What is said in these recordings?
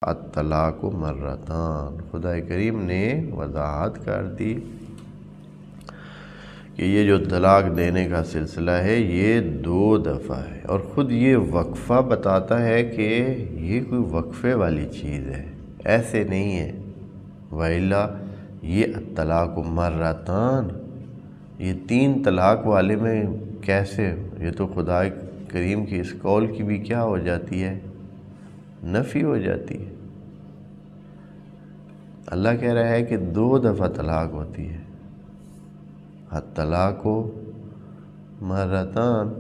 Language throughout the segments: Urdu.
الطلاق مرتان، خدا کریم نے وضاحت کر دی کہ یہ جو طلاق دینے کا سلسلہ ہے یہ 2 دفعہ ہے، اور خود یہ وقفہ بتاتا ہے کہ یہ کوئی وقفے والی چیز ہے، ایسے نہیں ہے۔ وَإِلَّا یہ الطلاق مرتان، یہ 3 طلاق والے میں کیسے؟ یہ تو خدا کریم کی اس قول کی بھی کیا ہو جاتی ہے؟ نفی ہو جاتی ہے۔ اللہ کہہ رہا ہے کہ 2 دفعہ طلاق ہوتی ہے، الطلاق مرتان۔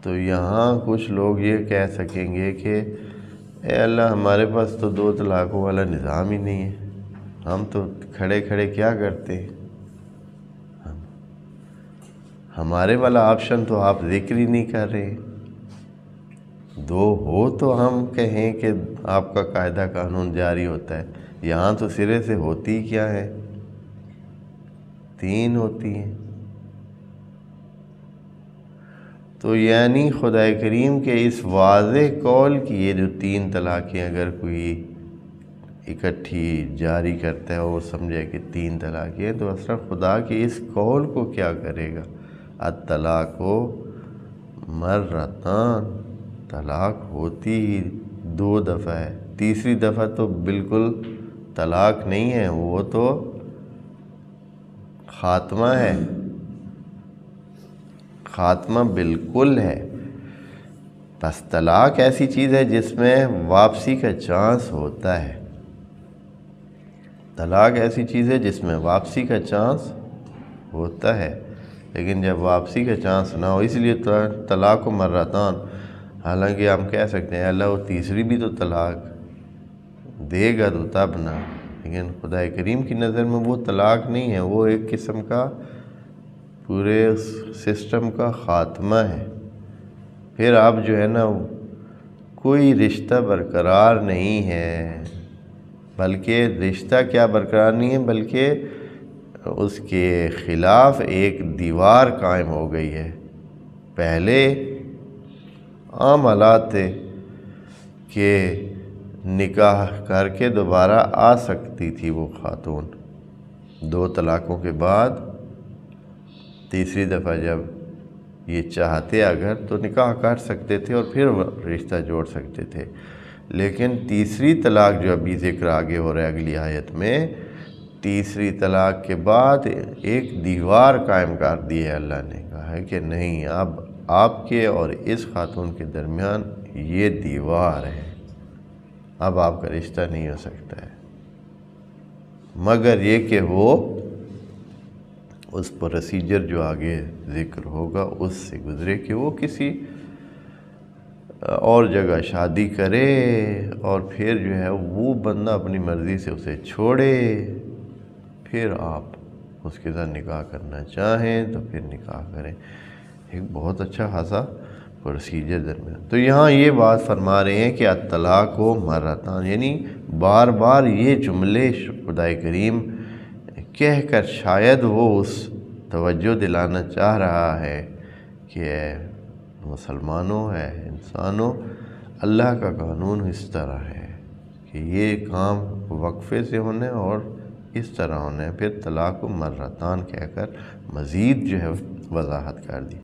تو یہاں کچھ لوگ یہ کہہ سکیں گے کہ اے اللہ ہمارے پاس تو 2 طلاقوں والا نظام ہی نہیں ہے، ہم تو کھڑے کھڑے کیا کرتے ہیں، ہمارے والا آپشن تو آپ ذکر ہی نہیں کر رہے۔ 2 ہو تو ہم کہیں کہ آپ کا قاعدہ قانون جاری ہوتا ہے، یہاں تو سرے سے ہوتی کیا ہے، 3 ہوتی ہیں۔ تو یعنی خدا کریم کے اس واضح قول کی یہ جو 3 طلاقیں اگر کوئی اکٹھی جاری کرتا ہے اور سمجھے کہ 3 طلاقیں ہیں، تو اصلا خدا کے اس قول کو کیا کرے گا؟ الطلاق مرتان، طلاق ہوتی ہی 2 دفعہ ہے، تیسری دفعہ تو بالکل طلاق نہیں ہے، وہ تو خاتمہ ہے، خاتمہ بالکل ہے۔ بس طلاق ایسی چیز ہے جس میں واپسی کا چانس ہوتا ہے، طلاق ایسی چیز ہے جس میں واپسی کا چانس ہوتا ہے، لیکن جب واپسی کا چانس نہ ہو، اس لیے طلاق مرتان۔ حالانکہ ہم کہہ سکتے ہیں اللہ وہ تیسری بھی تو طلاق دے گا تو تب نہ، لیکن خدا کریم کی نظر میں وہ طلاق نہیں ہے، وہ ایک قسم کا پورے سسٹم کا خاتمہ ہے۔ پھر آپ جو ہے نا کوئی رشتہ برقرار نہیں ہے، بلکہ رشتہ کیا برقرار نہیں ہے، بلکہ اس کے خلاف ایک دیوار قائم ہو گئی ہے۔ پہلے عام حالات تھے کہ نکاح کر کے دوبارہ آ سکتی تھی وہ خاتون، 2 طلاقوں کے بعد تیسری دفعہ جب یہ چاہتے اگر تو نکاح کر سکتے تھے اور پھر رشتہ جوڑ سکتے تھے، لیکن تیسری طلاق جو ابھی ذکر آگے ہو رہا ہے اگلی آیت میں، تیسری طلاق کے بعد ایک دیوار قائم کر دی ہے۔ اللہ نے کہا ہے کہ نہیں، اب آپ کے اور اس خاتون کے درمیان یہ دیوار ہے، اب آپ کا رشتہ نہیں ہو سکتا ہے، مگر یہ کہ وہ اس پروسیجر جو آگے ذکر ہوگا اس سے گزرے، کہ وہ کسی اور جگہ شادی کرے اور پھر جو ہے وہ بندہ اپنی مرضی سے اسے چھوڑے، پھر آپ اس کے ساتھ نکاح کرنا چاہیں تو پھر نکاح کریں، ایک بہت اچھا خاصا پروسیجر درمیان۔ تو یہاں یہ بات فرما رہے ہیں کہ الطلاق مرتان، یعنی بار بار یہ جملے خدا کریم کہہ کر شاید وہ اس توجہ دلانا چاہ رہا ہے کہ مسلمانوں ہے، انسانوں، اللہ کا قانون اس طرح ہے کہ یہ کام وقفے سے ہونے اور اس طرح ہونے، پھر طلاق مرتان کہہ کر مزید جو ہے وضاحت کر دی۔